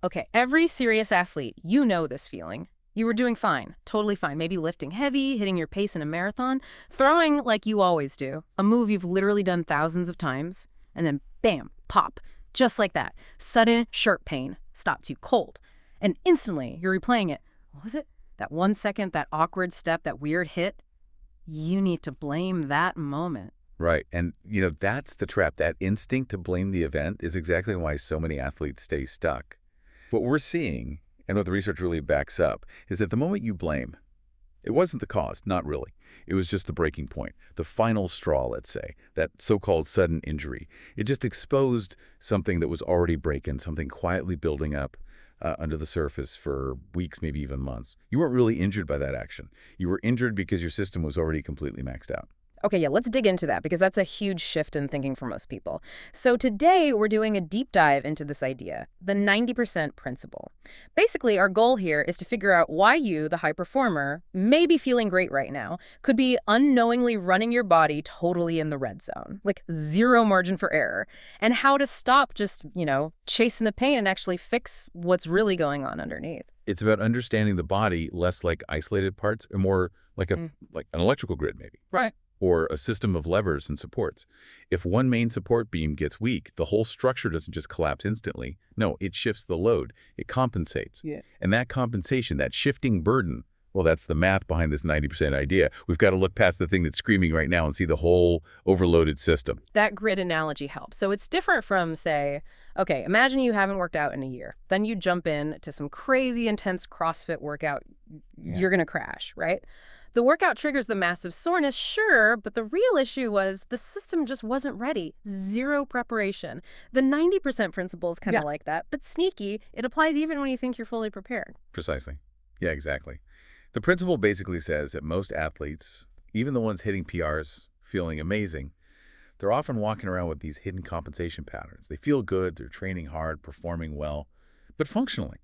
Okay, every serious athlete, you know this feeling. You were doing fine, totally fine, maybe lifting heavy, hitting your pace in a marathon, throwing like you always do, a move you've literally done thousands of times, and then bam, pop, just like that. Sudden shirt pain stops you cold. And instantly, you're replaying it. What was it? That 1 second, that awkward step, that weird hit? You need to blame that moment. Right. And, that's the trap. That instinct to blame the event is exactly why so many athletes stay stuck. What we're seeing, and what the research really backs up, is that the moment you blame, it wasn't the cause, not really. It was just the breaking point, the final straw, let's say, that so-called sudden injury. It just exposed something that was already breaking, something quietly building up under the surface for weeks, maybe even months. You weren't really injured by that action. You were injured because your system was already completely maxed out. Okay, yeah, let's dig into that because that's a huge shift in thinking for most people. So today we're doing a deep dive into this idea, the 90% principle. Basically, our goal here is to figure out why you, the high performer, may be feeling great right now, could be unknowingly running your body totally in the red zone, like zero margin for error, and how to stop just, chasing the pain and actually fix what's really going on underneath. It's about understanding the body less like isolated parts and more like like an electrical grid, maybe. Right. Or a system of levers and supports. If one main support beam gets weak, the whole structure doesn't just collapse instantly. No, it shifts the load. It compensates. Yeah. And that compensation, that shifting burden, well, that's the math behind this 90% idea. We've got to look past the thing that's screaming right now and see the whole overloaded system. That grid analogy helps. So it's different from, say, okay, imagine you haven't worked out in a year. Then you jump in to some crazy intense CrossFit workout. You're going to crash, right? The workout triggers the massive soreness, sure, but the real issue was the system just wasn't ready. Zero preparation. The 90% principle is kind of like that, but sneaky. It applies even when you think you're fully prepared. Precisely. Yeah, exactly. The principle basically says that most athletes, even the ones hitting PRs, feeling amazing, they're often walking around with these hidden compensation patterns. They feel good, they're training hard, performing well, but functionally,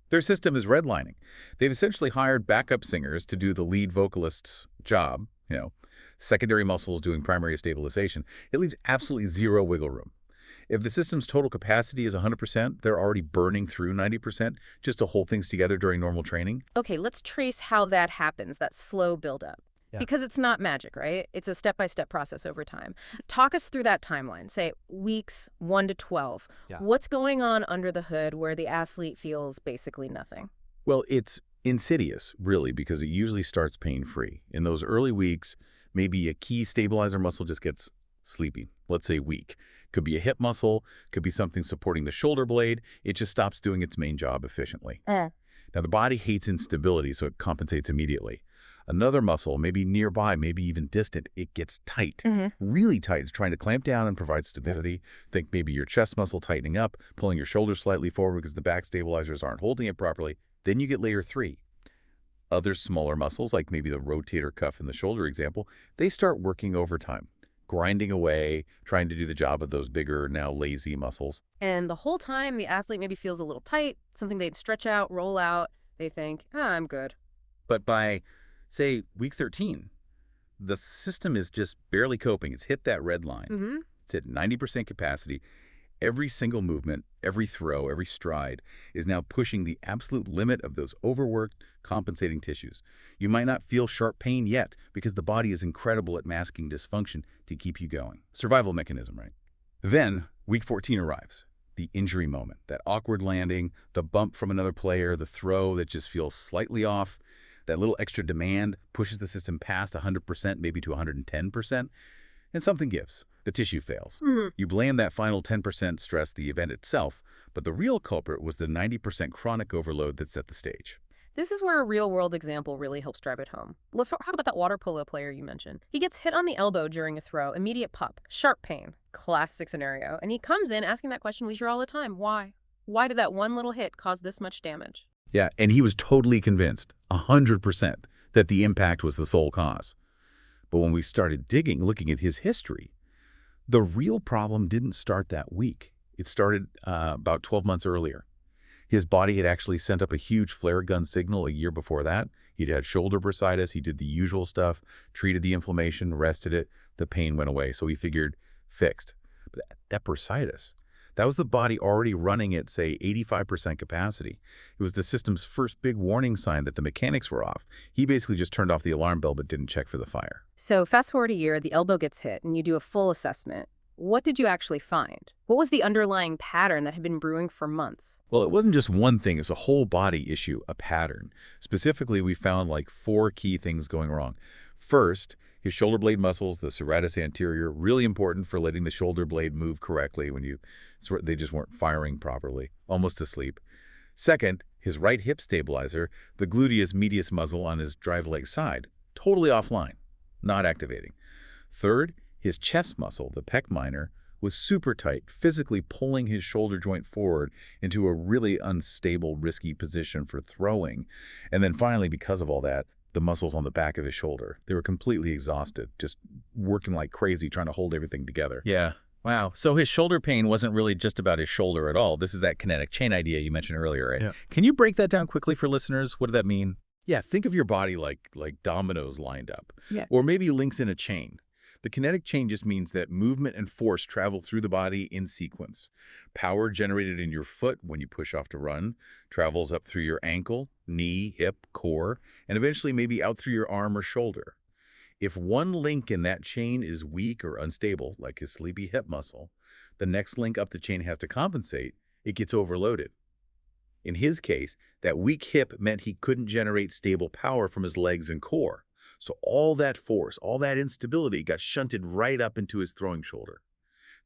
their system is redlining. They've essentially hired backup singers to do the lead vocalist's job, secondary muscles doing primary stabilization. It leaves absolutely zero wiggle room. If the system's total capacity is 100%, they're already burning through 90% just to hold things together during normal training. Okay, let's trace how that happens, that slow buildup. Yeah. Because it's not magic, right? It's a step-by-step process over time. Talk us through that timeline, say weeks 1 to 12. Yeah. What's going on under the hood where the athlete feels basically nothing? Well, it's insidious, really, because it usually starts pain-free. In those early weeks, maybe a key stabilizer muscle just gets sleepy, let's say weak. Could be a hip muscle, could be something supporting the shoulder blade. It just stops doing its main job efficiently. Now, the body hates instability, so it compensates immediately. Another muscle, maybe nearby, maybe even distant, it gets tight, really tight. It's trying to clamp down and provide stability. Think maybe your chest muscle tightening up, pulling your shoulders slightly forward because the back stabilizers aren't holding it properly. Then you get layer 3. Other smaller muscles, like maybe the rotator cuff in the shoulder example, they start working overtime, grinding away, trying to do the job of those bigger, now lazy muscles. And the whole time, the athlete maybe feels a little tight, something they'd stretch out, roll out. They think, I'm good. But by, say, week 13, the system is just barely coping. It's hit that red line. It's at 90% capacity. Every single movement, every throw, every stride is now pushing the absolute limit of those overworked, compensating tissues. You might not feel sharp pain yet because the body is incredible at masking dysfunction to keep you going. Survival mechanism, right? Then, week 14 arrives. The injury moment, that awkward landing, the bump from another player, the throw that just feels slightly off, that little extra demand pushes the system past 100%, maybe to 110%, and something gives. The tissue fails. You blame that final 10% stress the event itself, but the real culprit was the 90% chronic overload that set the stage. This is where a real-world example really helps drive it home. Let's talk about that water polo player you mentioned. He gets hit on the elbow during a throw, immediate pop, sharp pain, classic scenario. And he comes in asking that question we hear all the time. Why? Why did that one little hit cause this much damage? Yeah, and he was totally convinced, 100%, that the impact was the sole cause. But when we started digging, looking at his history, the real problem didn't start that week. It started about 12 months earlier. His body had actually sent up a huge flare gun signal a year before that. He'd had shoulder bursitis. He did the usual stuff, treated the inflammation, rested it. The pain went away. So he figured, fixed. But that bursitis, That was the body already running at, say, 85% capacity. It was the system's first big warning sign that the mechanics were off. He basically just turned off the alarm bell but didn't check for the fire. So fast forward a year, the elbow gets hit, and you do a full assessment. What did you actually find? What was the underlying pattern that had been brewing for months? Well, it wasn't just one thing. It's a whole body issue, a pattern. Specifically, we found like 4 key things going wrong. First, his shoulder blade muscles, the serratus anterior, really important for letting the shoulder blade move correctly when they just weren't firing properly, almost asleep. Second, his right hip stabilizer, the gluteus medius muscle on his drive leg side, totally offline, not activating. Third, his chest muscle, the pec minor, was super tight, physically pulling his shoulder joint forward into a really unstable, risky position for throwing. And then finally, because of all that, the muscles on the back of his shoulder, they were completely exhausted, just working like crazy, trying to hold everything together. Yeah. Wow. So his shoulder pain wasn't really just about his shoulder at all. This is that kinetic chain idea you mentioned earlier, right? Yeah. Can you break that down quickly for listeners? What did that mean? Yeah, think of your body like dominoes lined up. Yeah. Or maybe links in a chain. The kinetic chain just means that movement and force travel through the body in sequence. Power generated in your foot when you push off to run travels up through your ankle, knee, hip, core, and eventually maybe out through your arm or shoulder. If one link in that chain is weak or unstable, like his sleepy hip muscle, the next link up the chain has to compensate. It gets overloaded. In his case, that weak hip meant he couldn't generate stable power from his legs and core. So all that force, all that instability got shunted right up into his throwing shoulder.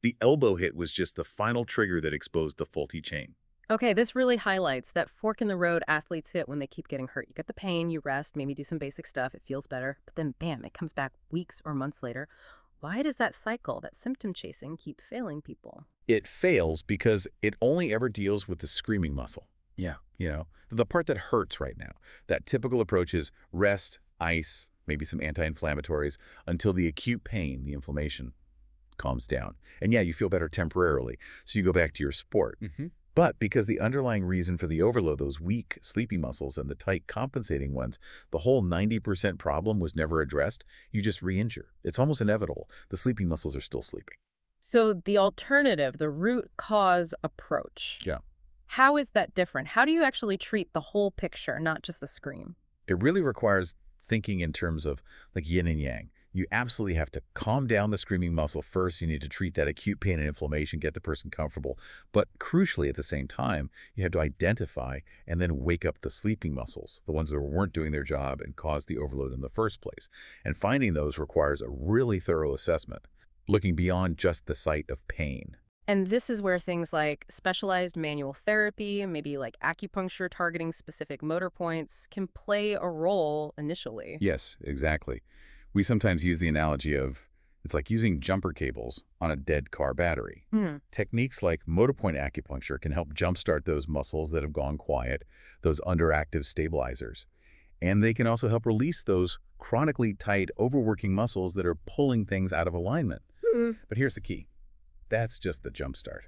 The elbow hit was just the final trigger that exposed the faulty chain. Okay, this really highlights that fork in the road athletes hit when they keep getting hurt. You get the pain, you rest, maybe do some basic stuff, it feels better, but then bam, it comes back weeks or months later. Why does that cycle, that symptom chasing, keep failing people? It fails because it only ever deals with the screaming muscle. Yeah. The part that hurts right now. That typical approach is rest, ice, maybe some anti-inflammatories, until the acute pain, the inflammation, calms down. And yeah, you feel better temporarily, so you go back to your sport. But because the underlying reason for the overload, those weak, sleepy muscles and the tight compensating ones, the whole 90% problem was never addressed, you just re-injure. It's almost inevitable. The sleeping muscles are still sleeping. So the alternative, the root cause approach. Yeah. How is that different? How do you actually treat the whole picture, not just the scream? It really requires thinking in terms of like yin and yang. You absolutely have to calm down the screaming muscle first. You need to treat that acute pain and inflammation, get the person comfortable. But crucially, at the same time, you have to identify and then wake up the sleeping muscles, the ones that weren't doing their job and caused the overload in the first place. And finding those requires a really thorough assessment, looking beyond just the site of pain. And this is where things like specialized manual therapy, maybe like acupuncture targeting specific motor points, can play a role initially. Yes, exactly. We sometimes use the analogy of it's like using jumper cables on a dead car battery. Techniques like motor point acupuncture can help jumpstart those muscles that have gone quiet, those underactive stabilizers. And they can also help release those chronically tight, overworking muscles that are pulling things out of alignment. But here's the key. That's just the jumpstart.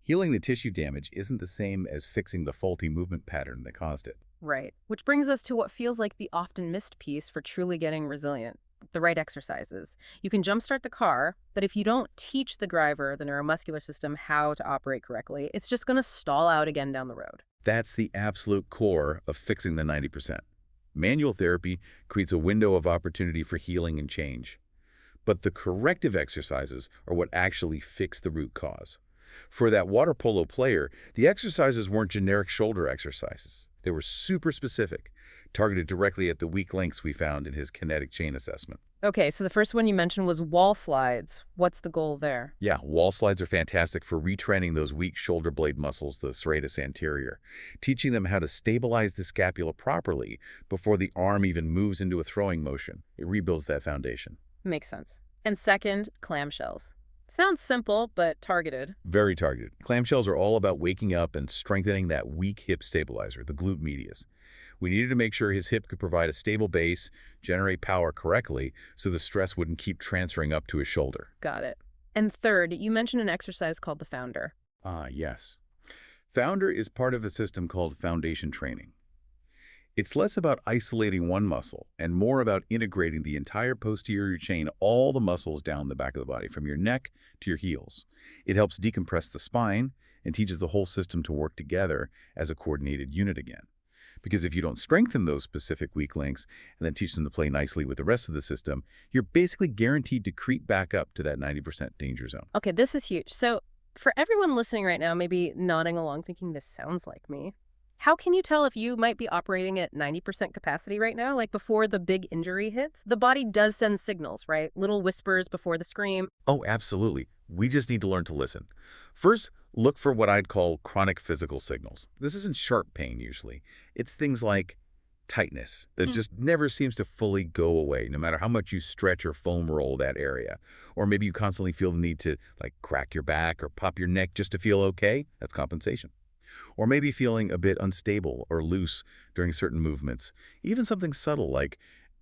Healing the tissue damage isn't the same as fixing the faulty movement pattern that caused it. Right. Which brings us to what feels like the often missed piece for truly getting resilient, the right exercises. You can jumpstart the car, but if you don't teach the driver, the neuromuscular system, how to operate correctly, it's just going to stall out again down the road. That's the absolute core of fixing the 90%. Manual therapy creates a window of opportunity for healing and change. But the corrective exercises are what actually fix the root cause. For that water polo player, the exercises weren't generic shoulder exercises. They were super specific, targeted directly at the weak links we found in his kinetic chain assessment. Okay, so the first one you mentioned was wall slides. What's the goal there? Yeah, wall slides are fantastic for retraining those weak shoulder blade muscles, the serratus anterior, teaching them how to stabilize the scapula properly before the arm even moves into a throwing motion. It rebuilds that foundation. Makes sense. And second, clamshells. Sounds simple, but targeted. Very targeted. Clamshells are all about waking up and strengthening that weak hip stabilizer, the glute medius. We needed to make sure his hip could provide a stable base, generate power correctly, so the stress wouldn't keep transferring up to his shoulder. Got it. And third, you mentioned an exercise called the Founder. Yes. Founder is part of a system called foundation training. It's less about isolating one muscle and more about integrating the entire posterior chain, all the muscles down the back of the body, from your neck to your heels. It helps decompress the spine and teaches the whole system to work together as a coordinated unit again. Because if you don't strengthen those specific weak links and then teach them to play nicely with the rest of the system, you're basically guaranteed to creep back up to that 90% danger zone. Okay, this is huge. So for everyone listening right now, maybe nodding along thinking this sounds like me, how can you tell if you might be operating at 90% capacity right now? Like before the big injury hits? The body does send signals, right? Little whispers before the scream. Oh, absolutely. We just need to learn to listen. First, look for what I'd call chronic physical signals. This isn't sharp pain usually. It's things like tightness that just never seems to fully go away, no matter how much you stretch or foam roll that area. Or maybe you constantly feel the need to crack your back or pop your neck just to feel okay. That's compensation. Or maybe feeling a bit unstable or loose during certain movements. Even something subtle like,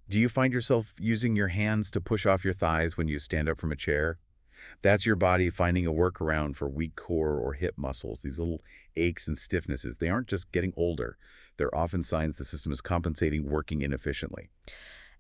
do you find yourself using your hands to push off your thighs when you stand up from a chair? That's your body finding a workaround for weak core or hip muscles. These little aches and stiffnesses, they aren't just getting older. They're often signs the system is compensating, working inefficiently.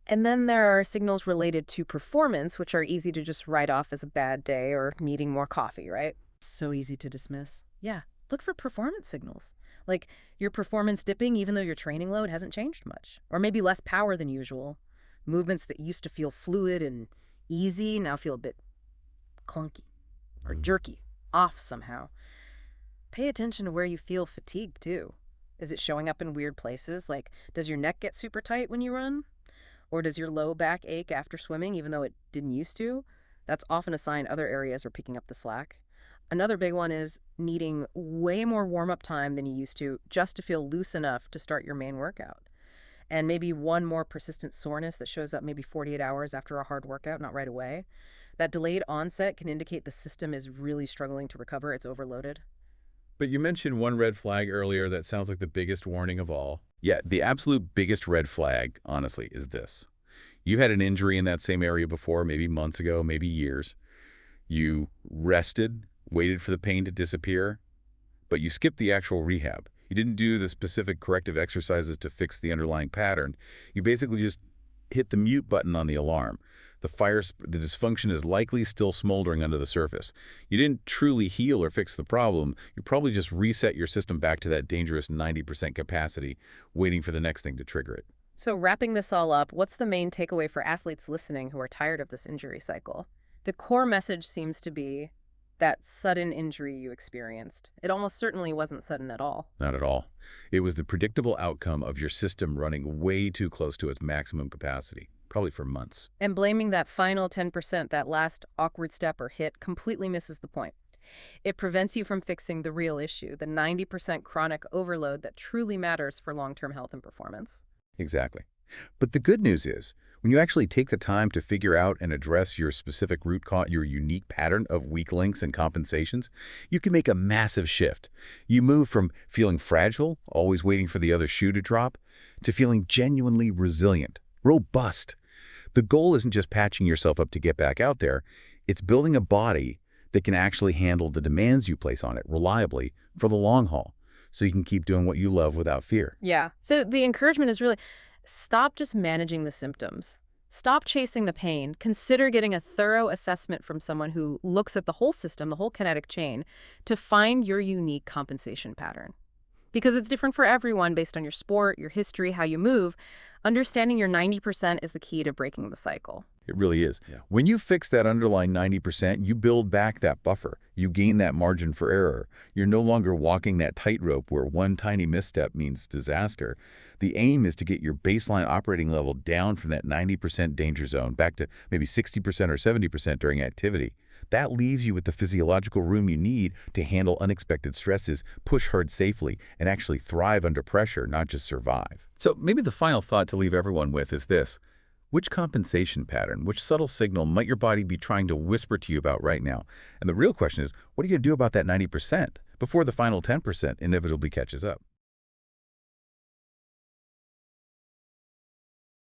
And then there are signals related to performance, which are easy to just write off as a bad day or needing more coffee, right? So easy to dismiss. Yeah, look for performance signals. Like your performance dipping even though your training load hasn't changed much. Or maybe less power than usual. Movements that used to feel fluid and easy now feel a bit clunky or jerky, off somehow. Pay attention to where you feel fatigue, too. Is it showing up in weird places? Like, does your neck get super tight when you run? Or does your low back ache after swimming even though it didn't used to? That's often a sign other areas are picking up the slack. Another big one is needing way more warm-up time than you used to just to feel loose enough to start your main workout. And maybe one more persistent soreness that shows up maybe 48 hours after a hard workout, not right away. That delayed onset can indicate the system is really struggling to recover. It's overloaded. But you mentioned one red flag earlier that sounds like the biggest warning of all. Yeah, the absolute biggest red flag, honestly, is this. You've had an injury in that same area before, maybe months ago, maybe years. You rested, waited for the pain to disappear, but you skipped the actual rehab. You didn't do the specific corrective exercises to fix the underlying pattern. You basically just hit the mute button on the alarm. The dysfunction is likely still smoldering under the surface. You didn't truly heal or fix the problem. You probably just reset your system back to that dangerous 90% capacity, waiting for the next thing to trigger it. So wrapping this all up, what's the main takeaway for athletes listening who are tired of this injury cycle? The core message seems to be that sudden injury you experienced. It almost certainly wasn't sudden at all. Not at all. It was the predictable outcome of your system running way too close to its maximum capacity, probably for months. And blaming that final 10%, that last awkward step or hit, completely misses the point. It prevents you from fixing the real issue, the 90% chronic overload that truly matters for long-term health and performance. Exactly. But the good news is, when you actually take the time to figure out and address your specific root cause, your unique pattern of weak links and compensations, you can make a massive shift. You move from feeling fragile, always waiting for the other shoe to drop, to feeling genuinely resilient, robust. The goal isn't just patching yourself up to get back out there. It's building a body that can actually handle the demands you place on it reliably for the long haul, so you can keep doing what you love without fear. Yeah. So the encouragement is really, stop just managing the symptoms. Stop chasing the pain. Consider getting a thorough assessment from someone who looks at the whole system, the whole kinetic chain, to find your unique compensation pattern. Because it's different for everyone based on your sport, your history, how you move. Understanding your 90% is the key to breaking the cycle. It really is. Yeah. When you fix that underlying 90%, you build back that buffer. You gain that margin for error. You're no longer walking that tightrope where one tiny misstep means disaster. The aim is to get your baseline operating level down from that 90% danger zone back to maybe 60% or 70% during activity. That leaves you with the physiological room you need to handle unexpected stresses, push hard safely, and actually thrive under pressure, not just survive. So maybe the final thought to leave everyone with is this. Which compensation pattern, which subtle signal might your body be trying to whisper to you about right now? And the real question is, what are you going to do about that 90% before the final 10% inevitably catches up?